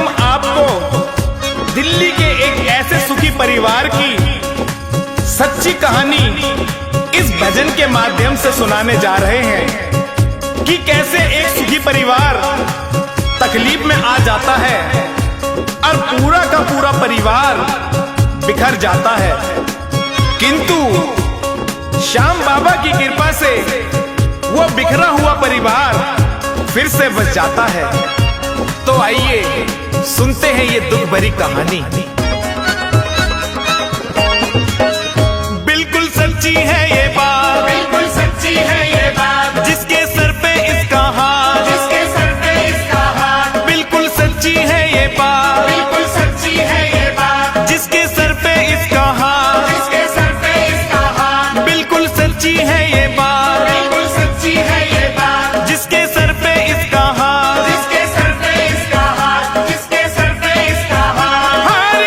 हम आपको दिल्ली के एक ऐसे सुखी परिवार की सच्ची कहानी इस भजन के माध्यम से सुनाने जा रहे हैं कि कैसे एक सुखी परिवार तकलीफ में आ जाता है और पूरा का पूरा परिवार बिखर जाता है, किंतु श्याम बाबा की कृपा से वो बिखरा हुआ परिवार फिर से बच जाता है। तो आइए सुनते हैं ये दुख भरी कहानी। बिल्कुल सच्ची है ये बात, बिल्कुल सच्ची है ये बात, जिसके सर पे इसका हाथ, जिसके सर पे इसका हाथ। बिल्कुल सच्ची है ये बात, बिल्कुल सच्ची है ये बात, जिसके सर पे इसका हाथ, जिसके सर पे इसका हाथ। बिल्कुल सच्ची है ये बात, बिल्कुल सच्ची है ये बात, जिसके सर पे इसका हाथ, जिसके सर पे इसका हाथ, जिसके सर पे इसका हाथ। हर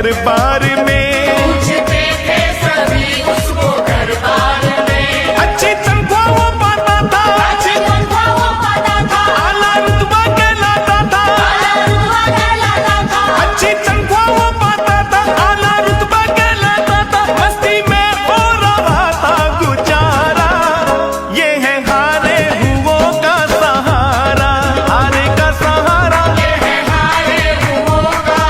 दरबार में। पूछते थे सभी उसको दरबार में। अच्छी तनख्वाह वो पाता था, अच्छी तनख्वाह वो पाता था। आला रुतबा कहलाता था। आला रुतबा कहलाता था। अच्छी तनख्वाह वो पाता था, आला रुतबा कहलाता था। मस्ती में हो रहा था गुजारा, ये है हारे हुओं का सहारा, हारे का सहारा, ये है हारे हुओं का।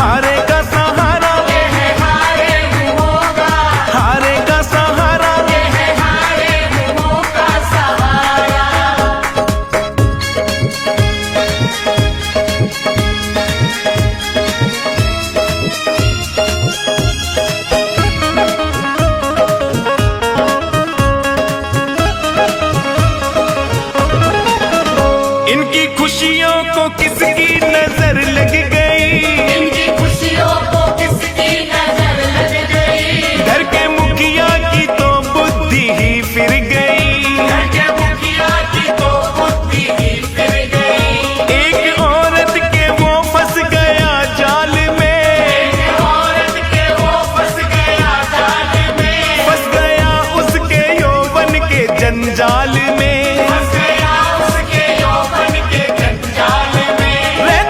हारे का सहारा, ये है हारे हुओं का। हारे का सहारा। ये है हारे हुओं का सहारा। इनकी खुशियों को किसकी नजर लग गई, इनकी खुशियों को किसकी नजर लग गई। घर के मुखिया की तो बुद्धि ही फिर गई। घर के मुखिया की तो बुद्धि ही फिर गई। एक औरत के वो फंस गया जाल में, एक औरत के वो फंस गया जाल में। फंस गया उसके यौवन के जंजाल में। फंस गया उसके यौवन के जंजाल में। रहते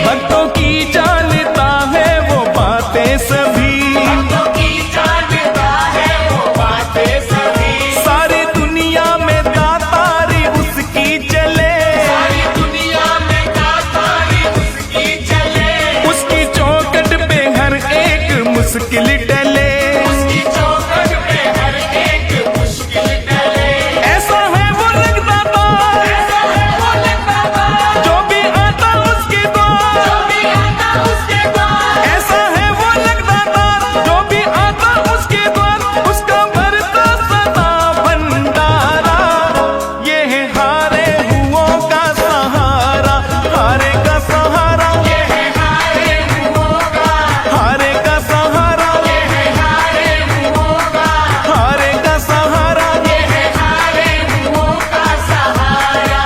भक्तों की जानता है वो बातें सभी, भक्तों की जानता है वो बातें सभी। सारी दुनिया में दातारी उसकी चले, सारी दुनिया में दातारी उसकी चले। उसकी चौखट पे हर एक मुश्किल टले। उसकी चौखट पे हर एक मुश्किल टले। ऐसा है वो लगता था, ऐसा है वो लगता था, जो भी आता उसके द्वार, जो भी आता उसके द्वार। ऐसा है वो लगता था, जो भी आता उसके द्वार, उसका भरता सदा भंडारा। ये है हारे हुओं का सहारा, हारे का सहारा, ये है हारे हुओं का, हारे का सहारा, ये है हारे हुओं का, हारे का सहारा। ये है हारे हुओं का सहारा।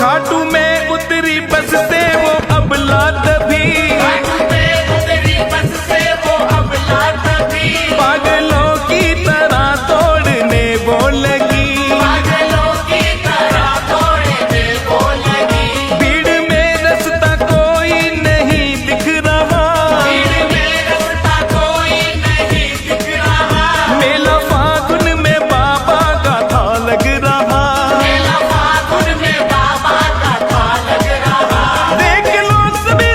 खाटू में उतरी बस से वो अबला तभी, घाटू पे उतरी बस से वो अबला तभी। पागलों की तरह तोड़ने वो लगी, पागलों की तरह तोड़ने वो लगी। भीड़ में रास्ता कोई नहीं दिख रहा, भीड़ में रास्ता कोई नहीं दिख रहा। मेला फागुन में बाबा का था लग रहा। मेला फागुन में बाबा का था लग रहा। देख लो सभी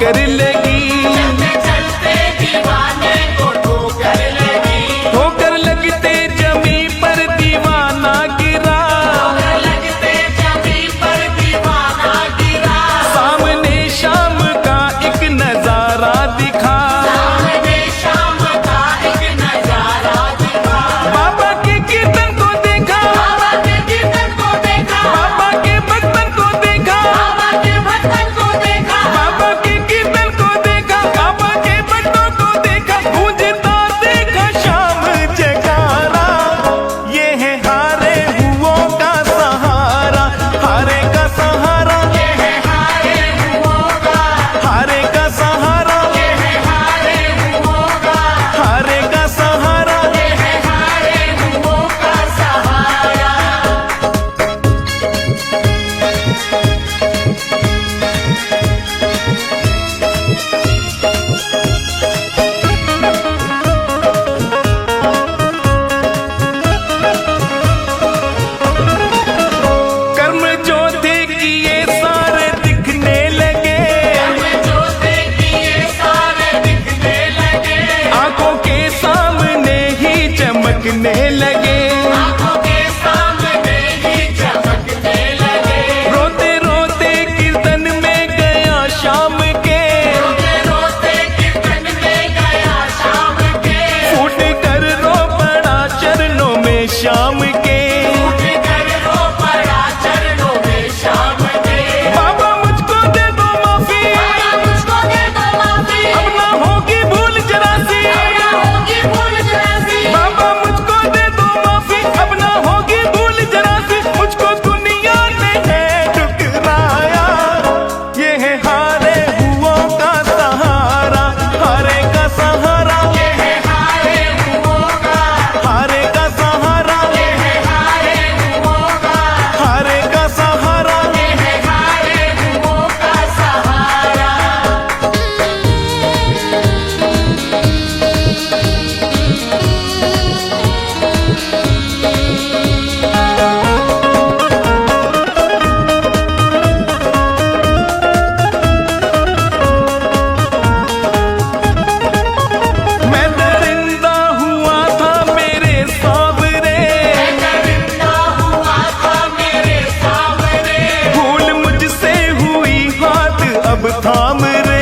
ठोकर लगी, चलते दीवाने को ठोकर लगी, ठोकर लगते जमी पर दीवाना गिरा, ठोकर लगते जमीन पर दीवाना गिरा, सामने शाम का एक नजारा दिखा, सामने शाम का एक नजारा दिखा, बाबा के कीर्तन को देखा, बाबा के कीर्तन को देखा, बाबा के भक्तन को देखा, बाबा के भक्तन को देखा, बाबा के कीर्तन को देखा, बाबा के भक्तों को देखा, गूंजता देखा शाम जयकारा। ये है हारे हुओं का सहारा, हारे का सहारा, ये है हारे हुओं का, हारे का सहारा, ये है हारे हुओं का, हारे का सहारा। ये है हारे हुओं का सहारा। कर्म जो थे किए सारे दिखने लगे, जो देखिए सारे दिखने लगे, आंखों के सामने ही चमकने लगे, आंखों के सामने ही चमकने लगे, रोते रोते कीर्तन में गया शाम के, रोते रोते कीर्तन में गया शाम के, फूट कर रो पड़ा चरणों में शाम के। कर रो पड़ा चरणों में शाम के, बाबा मुझको दे दो माफी, बाबा मुझको दे दो माफी, अब ना होगी भूल जरासी, ना होगी भूल जरासी, बाबा मुझको दे दो माफी, अब ना होगी भूल जरासी, मुझको दुनिया ने है ठुकराया। ये है हारे हुओं का सहारा, हारे का सहारा, ये है हारे हुओं का, हारे का सहारा, ये है हारे हुओं का, हारे का सहारा। ये है हारे हुओं का सहारा। मैं दरिंदा हुआ था मेरे सावरे, दरिंदा हुआ था मेरे सामने, भूल मुझसे हुई हाथ अब थाम रे।